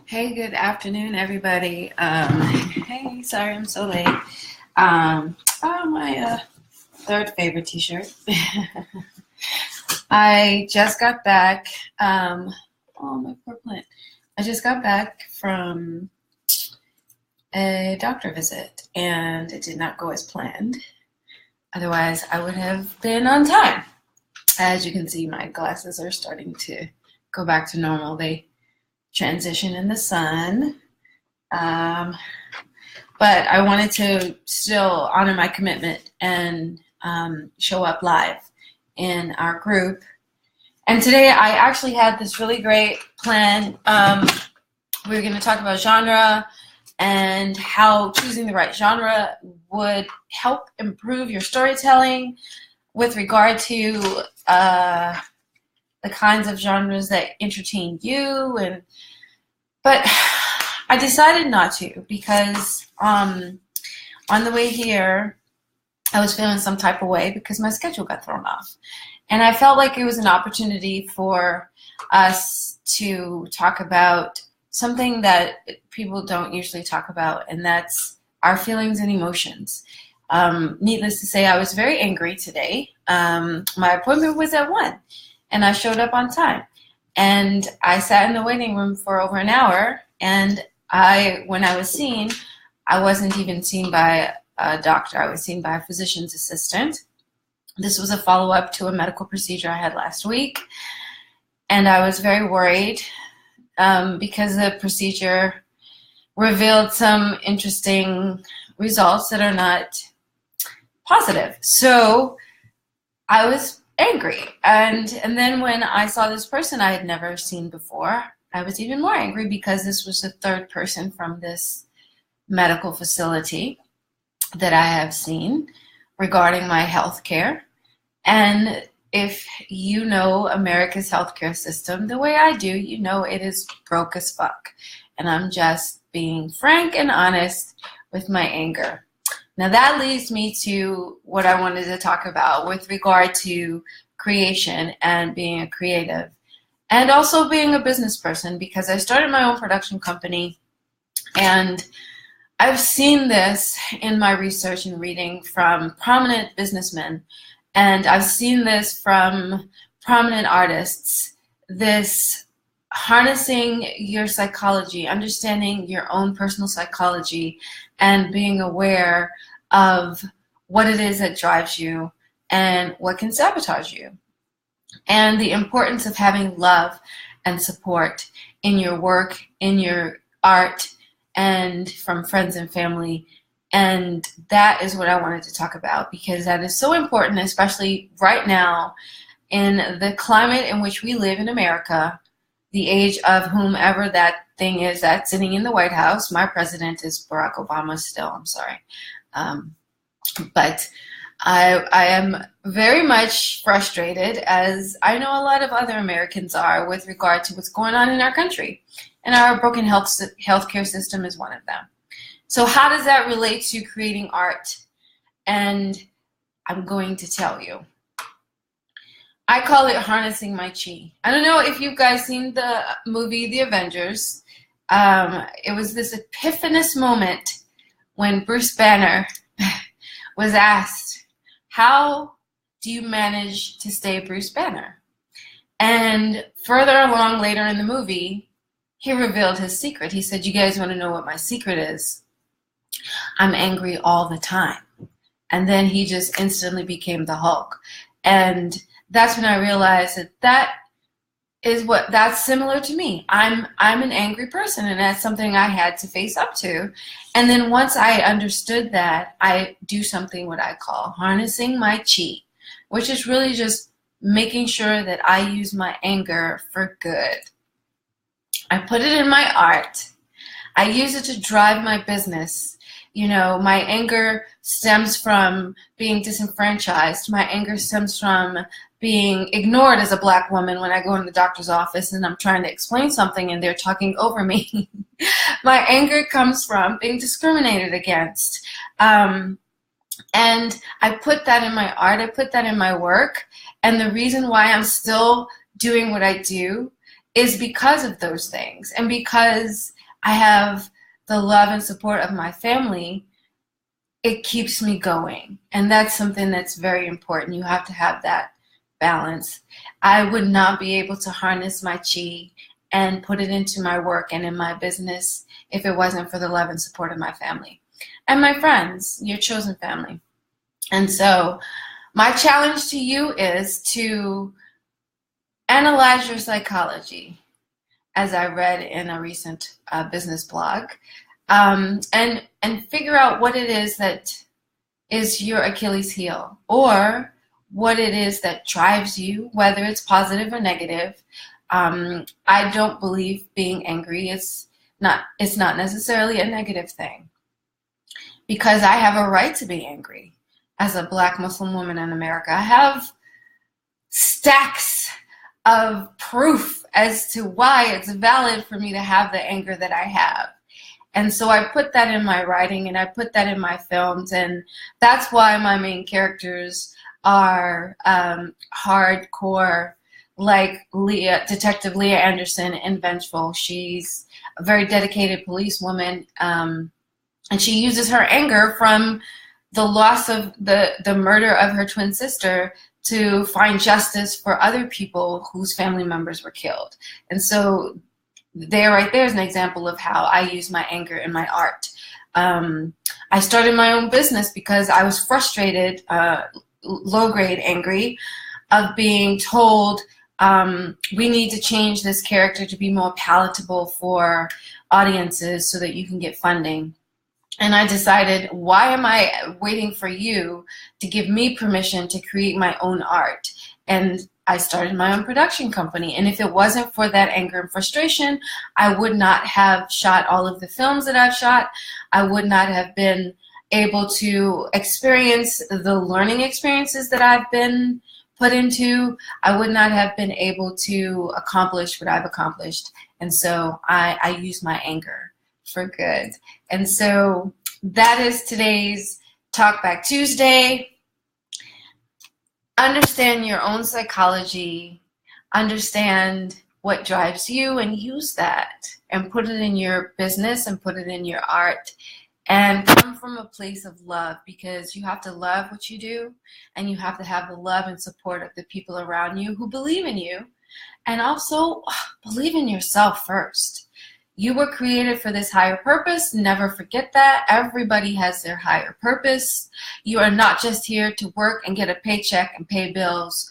Hey, good afternoon, everybody. Hey, sorry I'm so late. My third favorite T-shirt. I just got back. My poor plant. I just got back from a doctor visit, and it did not go as planned. Otherwise, I would have been on time. As you can see, my glasses are starting to go back to normal. They transition in the sun. Um, but I wanted to still honor my commitment and show up live in our group. And today I actually had this really great plan. We were going to talk about genre and how choosing the right genre would help improve your storytelling with regard to the kinds of genres that entertain you. But I decided not to because on the way here, I was feeling some type of way because my schedule got thrown off. And I felt like it was an opportunity for us to talk about something that people don't usually talk about, and that's our feelings and emotions. Needless to say, I was very angry today. My appointment was at 1, and I showed up on time. And I sat in the waiting room for over an hour, and when I was seen, I wasn't even seen by a doctor. I was seen by a physician's assistant. This was a follow-up to a medical procedure I had last week, and I was very worried because the procedure revealed some interesting results that are not positive. So I was angry. And then when I saw this person I had never seen before, I was even more angry because this was the third person from this medical facility that I have seen regarding my health care. And if you know America's healthcare system the way I do, you know it is broke as fuck. And I'm just being frank and honest with my anger. Now that leads me to what I wanted to talk about with regard to creation and being a creative, and also being a business person, because I started my own production company, and I've seen this in my research and reading from prominent businessmen, and I've seen this from prominent artists, this harnessing your psychology, understanding your own personal psychology, and being aware of what it is that drives you and what can sabotage you. And the importance of having love and support in your work, in your art, and from friends and family. And that is what I wanted to talk about, because that is so important, especially right now in the climate in which we live in America, the age of whomever that thing is that's sitting in the White House. My president is Barack Obama still, I'm sorry. But I am very much frustrated, as I know a lot of other Americans are, with regard to what's going on in our country. And our broken healthcare system is one of them. So how does that relate to creating art? And I'm going to tell you. I call it harnessing my chi. I don't know if you guys seen the movie The Avengers. It was this epiphanous moment when Bruce Banner was asked, how do you manage to stay Bruce Banner? And further along later in the movie, he revealed his secret. He said, you guys want to know what my secret is? I'm angry all the time. And then he just instantly became the Hulk. And that's when I realized that's similar to me. I'm an angry person, and that's something I had to face up to. And then once I understood that, I do something what I call harnessing my chi, which is really just making sure that I use my anger for good. I put it in my art. I use it to drive my business. You know, my anger stems from being disenfranchised. My anger stems from being ignored as a Black woman when I go in the doctor's office and I'm trying to explain something and they're talking over me. My anger comes from being discriminated against. And I put that in my art. I put that in my work. And the reason why I'm still doing what I do is because of those things. And because I have the love and support of my family, it keeps me going. And that's something that's very important. You have to have that balance. I would not be able to harness my chi and put it into my work and in my business if it wasn't for the love and support of my family and my friends, your chosen family. And so my challenge to you is to analyze your psychology, as I read in a recent business blog, and figure out what it is that is your Achilles heel, or what it is that drives you, whether it's positive or negative. I don't believe being angry is not necessarily a negative thing, because I have a right to be angry as a Black Muslim woman in America. I have stacks of proof as to why it's valid for me to have the anger that I have. And so I put that in my writing and I put that in my films, and that's why my main characters are hardcore, like Detective Leah Anderson in Vengeful. She's a very dedicated policewoman, and she uses her anger from the loss of the murder of her twin sister to find justice for other people whose family members were killed. And so right there is an example of how I use my anger in my art. I started my own business because I was frustrated, low-grade angry, of being told we need to change this character to be more palatable for audiences so that you can get funding. And I decided, why am I waiting for you to give me permission to create my own art? And I started my own production company. And if it wasn't for that anger and frustration, I would not have shot all of the films that I've shot. I would not have been able to experience the learning experiences that I've been put into. I would not have been able to accomplish what I've accomplished. And so I use my anger for good. And so that is today's Talkback Tuesday. Understand your own psychology, understand what drives you, and use that and put it in your business and put it in your art, and come from a place of love, because you have to love what you do, and you have to have the love and support of the people around you who believe in you, and also believe in yourself first. You were created for this higher purpose. Never forget that. Everybody has their higher purpose. You are not just here to work and get a paycheck and pay bills.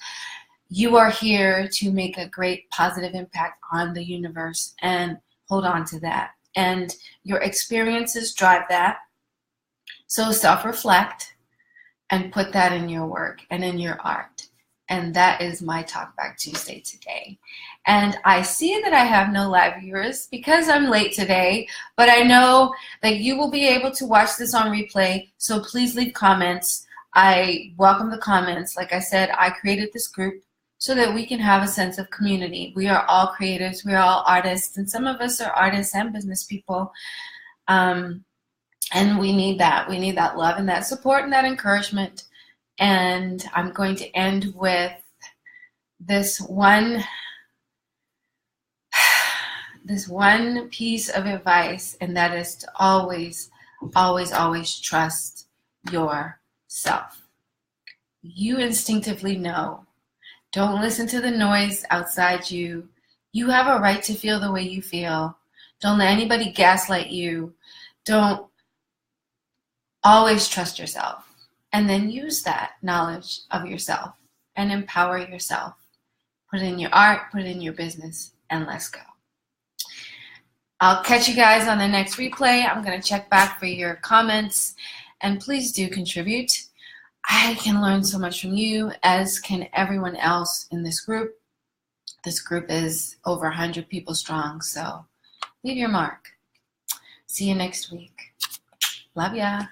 You are here to make a great positive impact on the universe, and hold on to that. And your experiences drive that. So self-reflect and put that in your work and in your art. And that is my Talkback Tuesday today. And I see that I have no live viewers because I'm late today, but I know that you will be able to watch this on replay, so please leave comments. I welcome the comments. Like I said, I created this group so that we can have a sense of community. We are all creatives, we are all artists, and some of us are artists and business people. And we need that. We need that love and that support and that encouragement. And I'm going to end with this one piece of advice, and that is to always, always, always trust yourself. You instinctively know. Don't listen to the noise outside you. You have a right to feel the way you feel. Don't let anybody gaslight you. Don't always trust yourself. And then use that knowledge of yourself and empower yourself. Put it in your art, put it in your business, and let's go. I'll catch you guys on the next replay. I'm going to check back for your comments, and please do contribute. I can learn so much from you, as can everyone else in this group. This group is over 100 people strong, so leave your mark. See you next week. Love ya.